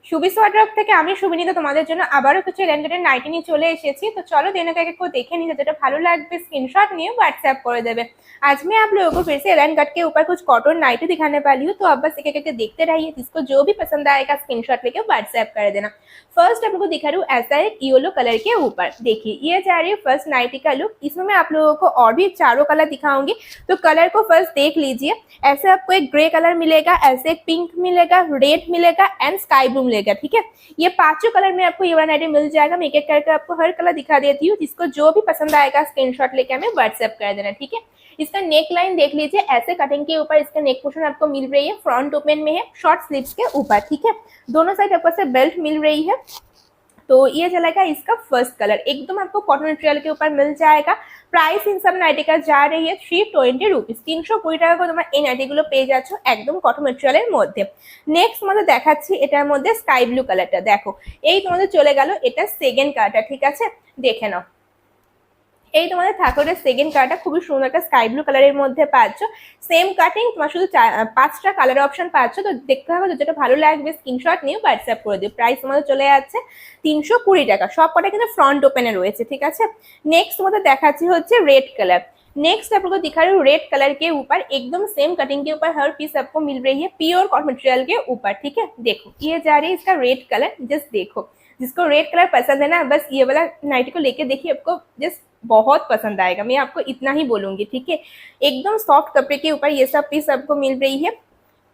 সুবিস wardrobe থেকে আমি সুবিনীতা তোমাদের জন্য আবারও কিছু রেন্টের নাইটি নিয়ে চলে এসেছি। तो चलो देने का को देखे नहीं, যেটা ভালো লাগবে स्क्रीनशॉट নিয়ে व्हाट्सएप করে দেবে। आज मैं आप लोगों को फिर से एलन कट के ऊपर कुछ कॉटन नाइटी दिखाने वाली हूँ, तो अब बस एक एक देखते रहिए, जिसको जो भी पसंद आएगा स्क्रीनशॉट लेके व्हाट्सएप कर देना। फर्स्ट आप लोगों को दिखा रही हूँ ऐसा एक येलो कलर के ऊपर, देखिए ये जा रही है फर्स्ट नाइटी का लुक। इसमें मैं आप लोगों को और भी चारों कलर दिखाऊंगी, तो कलर को फर्स्ट देख लीजिए। ऐसे आपको एक ग्रे कलर मिलेगा, ऐसे एक पिंक मिलेगा, रेड मिलेगा एंड स्काई ब्लू मिलेगा। ठीक है, ये पांचों कलर में आपको ये वाला नाइटी मिल जाएगा। मैं एक एक करके आपको हर कलर दिखा देती हूँ, जिसको जो भी पसंद आएगा स्क्रीनशॉट लेके हमें व्हाट्सएप कर देना। ठीक है, इसका नेक लाइन देख लीजिए, ऐसे कटिंग के ऊपर इसका नेक पोर्शन आपको मिल रही है, फ्रंट ओपन में है, शॉर्ट स्लीव्स के ऊपर। ठीक है, दोनों साइड आपको से बेल्ट मिल रही है। तो ये चलेगा इसका फर्स्ट कलर, एकदम आपको कॉटन मटेरियल के ऊपर मिल जाएगा। प्राइस इन सब नाइटी का जा रही है 320 रुपिस, 320 টাকা করে তোমরা এই নাইটিগুলো পেয়ে যাচ্ছ একদম কটন ম্যাটেরিয়ালের মধ্যে। নেক্সট তোমাদের দেখাচ্ছি এটার মধ্যে স্কাই ব্লু কালারটা, দেখো এই তোমাদের চলে গেল এটা সেকেন্ড কালারটা। ঠিক আছে, দেখে নাও, এই তোমাদের থাকলে সেকেন্ড কালারটা খুবই সুন্দর একটা স্কাই ব্লু কালারের মধ্যে পাচ্ছ। সেম কাটিং, তোমার শুধু 5টা কালার অপশন পাচ্ছ। তো দেখতে হবে, যেটা ভালো লাগবে স্ক্রিনশট নিয়ে হোয়াটসঅ্যাপ করে দিও। প্রাইস তোমাদের চলে যাচ্ছে 320 টাকা, সব কটা কিন্তু ফ্রন্ট ওপেনে রয়েছে। ঠিক আছে, নেক্সট তোমাদের দেখাচ্ছি হচ্ছে रेड कलर। नेक्स्ट आप लोग को दिखा रही हूँ रेड कलर के ऊपर, एकदम सेम कटिंग के ऊपर हर पीस आपको मिल रही है प्योर कॉटन मटेरियल के ऊपर। ठीक है, देखो ये जा रही है इसका रेड कलर, जस्ट देखो जिसको रेड कलर पसंद है ना, बस ये वाला नाइटी को लेके देखिए, आपको जस्ट बहुत पसंद आएगा। मैं आपको इतना ही बोलूंगी। ठीक है, एकदम सॉफ्ट कपड़े के ऊपर ये सब पीस आपको मिल रही है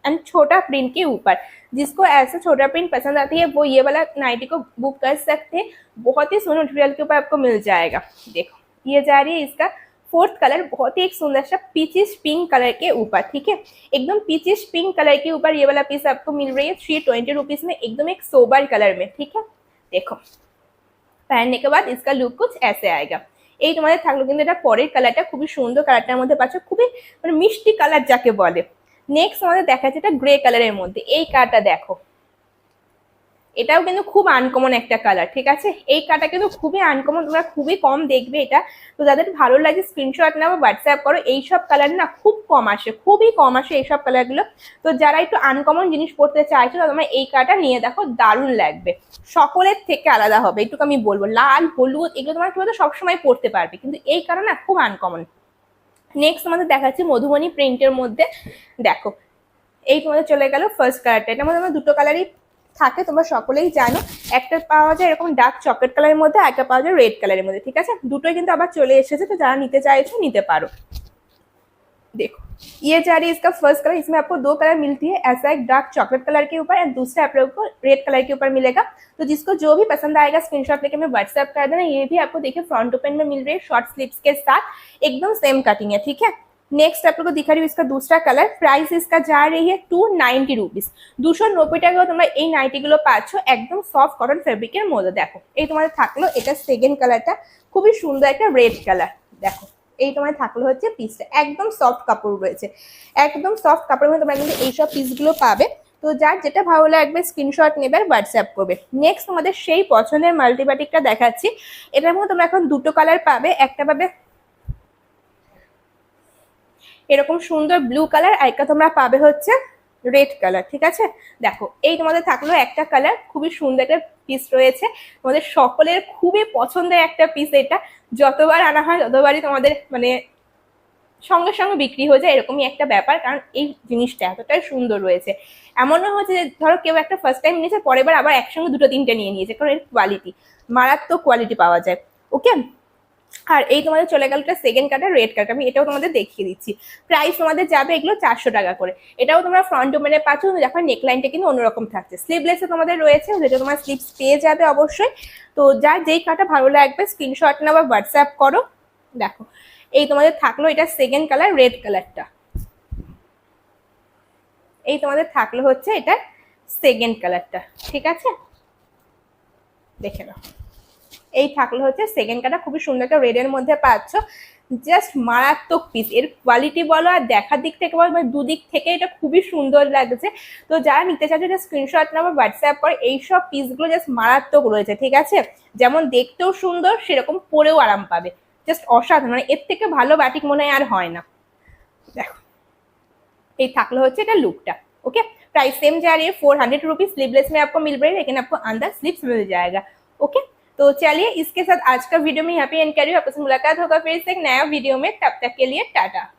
एंड छोटा प्रिंट के ऊपर। जिसको ऐसा छोटा प्रिंट पसंद आती है वो ये वाला नाइटी को बुक कर सकते हैं, बहुत ही सोने मटेरियल के ऊपर आपको मिल जाएगा। देखो ये जा रही है इसका फोर्थ कलर, बहुत ही एक सुंदर सा पीचिश पिंक कलर के ऊपर। ठीक है, एकदम पीचिश पिंक कलर के ऊपर ये वाला पीस आपको मिल रही है 320 रुपीज में, एकदम एक सोबर कलर में। ठीक है, देखो पहनने के बाद इसका लुक कुछ ऐसे आएगा। এই তোমাদের থাকলো কিন্তু এটা পরের কালারটা খুবই সুন্দর, কালারটার মধ্যে পাচ্ছ খুবই মানে মিষ্টি কালার যাকে বলে। নেক্সট আমাদের দেখাচ্ছে এটা গ্রে কালারের মধ্যে, এই কালারটা দেখো, এটাও কিন্তু খুব আনকমন একটা কালার। ঠিক আছে, এই কালারটা কিন্তু খুবই আনকমন, তোমরা খুবই কম দেখবে এটা। তো যাদের ভালো লাগে স্ক্রিনশট নাও, হোয়াটসঅ্যাপ করো। এইসব কালার না খুব কম আসে, খুবই কম আসে এইসব কালারগুলো। তো যারা একটু আনকমন জিনিস পড়তে চাইছো, তোমরা এই কালারটা নিয়ে দেখো, দারুণ লাগবে, সকলের থেকে আলাদা হবে, এটুকু আমি বলবো। লাল হলুদ এগুলো তোমার কি বলতো সবসময় পড়তে পারবে, কিন্তু এই কালার না খুব আনকমন। নেক্সট আমাদের দেখাচ্ছি মধুবনী প্রিন্টের মধ্যে, দেখো এই তোমাদের চলে গেল ফার্স্ট কালারটা। এটার মধ্যে আমরা দুটো কালারই থাকে, তোমরা সকলেই জানো। একটা পাওয়া যায় এরকম ডার্ক চকলেট কালারের মধ্যে, একটা পাওয়া যায় রেড কালারের মধ্যে। ঠিক আছে, দুটোই কিন্তু আবার চলে এসেছে, তো যারা নিতে চাইছো নিতে পারো। देखो ये जा रही है इसका फर्स्ट कलर, इसमें आपको दो कलर मिलती है, ऐसा एक डार्क चॉकलेट कलर के ऊपर एंड दूसरा आप लोगों को रेड कलर के ऊपर मिलेगा। तो जिसको जो भी पसंद आएगा स्क्रीनशॉट लेके हमें व्हाट्सएप कर देना। ये भी आपको देखिए फ्रंट ओपन में मिल रही है, शॉर्ट स्लीव्स के साथ, एकदम सेम कटिंग है। ठीक है, नेक्स्ट आप लोग को दिखा रही हूँ इसका दूसरा कलर। प्राइस इसका जा रही है 290 रुपीज, 290 টাকা তোমরা এই নাইটিগুলো পাচ্ছ একদম সফট কটন ফেব্রিকের মধ্যে। দেখো এই তোমাদের থাকলো এটা সেকেন্ড কালারটা, খুবই সুন্দর একটা রেড কালার। দেখো এই তোমার থাকলো হচ্ছে পিসটা, একদম সফট কাপড় রয়েছে, একদম সফট কাপড়ের মধ্যে তোমরা কিন্তু এইসব পিসগুলো পাবে। তো যার যেটা ভালো লাগবে স্ক্রিনশট নেবে আর হোয়াটসঅ্যাপ করবে। নেক্সট তোমাদের সেই পছন্দের মাল্টিবাটিকটা দেখাচ্ছি। এটার মধ্যে তোমরা এখন দুটো কালার পাবে, একটা পাবে এরকম সুন্দর ব্লু কালার, আর একটা তোমরা পাবে হচ্ছে রেড কালার। ঠিক আছে, দেখো এই তোমাদের থাকলো একটা কালার, খুবই সুন্দর একটা পিস রয়েছে, তোমাদের সকলের খুবই পছন্দের একটা পিস। এটা যতবার আনা হয় ততবারই তোমাদের মানে সঙ্গে সঙ্গে বিক্রি হয়ে যায়, এরকমই একটা ব্যাপার, কারণ এই জিনিসটা এতটাই সুন্দর রয়েছে। এমনও হচ্ছে যে ধরো কেউ একটা ফার্স্ট টাইম নিয়েছে, পরের বার আবার একসঙ্গে দুটো তিনটে নিয়ে নিয়েছে, কারণ এর কোয়ালিটি মারাত্মক কোয়ালিটি পাওয়া যায়। ওকে, আর এই তোমাদের চলে গেল এটা সেকেন্ড কালার রেড কালার, আমি এটাও তোমাদের দেখিয়ে দিচ্ছি। প্রাইস তোমাদের যাবে এগুলো 400 টাকা করে। এটাও তোমরা ফ্রন্ট ওপেনে পাচ্ছ, দেখো নেকলাইনটা কিন্তু অন্যরকম থাকছে, স্লিভলেসে তোমাদের রয়েছে, যেটা তোমার স্লিভস পেয়ে যাবে অবশ্যই। তো যার যেই কালারটা ভালো লাগবে স্ক্রিনশট নাও বা হোয়াটসঅ্যাপ করো। দেখো এই তোমাদের থাকলো এটা সেকেন্ড কালার রেড কালারটা, এই তোমাদের থাকলো হচ্ছে এটা সেকেন্ড কালারটা। ঠিক আছে, দেখে নাও এই থাকলো হচ্ছে সেকেন্ড কালার, খুবই সুন্দর একটা রেড এর মধ্যে পাচ্ছ, জাস্ট মারাত্মক পিস। এর কোয়ালিটি বলো আর দেখার দিক থেকে বলো, মানে দুদিক থেকে এটা খুবই সুন্দর লাগছে। তো যারা নিতে চাইছো এটা স্ক্রিনশট নাও হোয়াটসঅ্যাপ করে। এইসব পিসগুলো জাস্ট মারাত্মক রয়েছে। ঠিক আছে, যেমন দেখতেও সুন্দর সেরকম পরেও আরাম পাবে, জাস্ট অসাধারণ, মানে এর থেকে ভালো বাটিক মনে হয় আর হয় না। দেখো এই থাকলো হচ্ছে এটা লুকটা। ওকে, प्राइस सेम जा रही है, 400 रुपीज। स्लीवलेस में आपको मिल रही है, लेकिन आपको अंदर स्लीव्स मिल जाएगा। ओके, तो चलिए इसके साथ आज का वीडियो में यहाँ पे एंड कर रही हूँ। आपसे मुलाकात होगा फिर से एक नया वीडियो में, तब तक के लिए टाटा।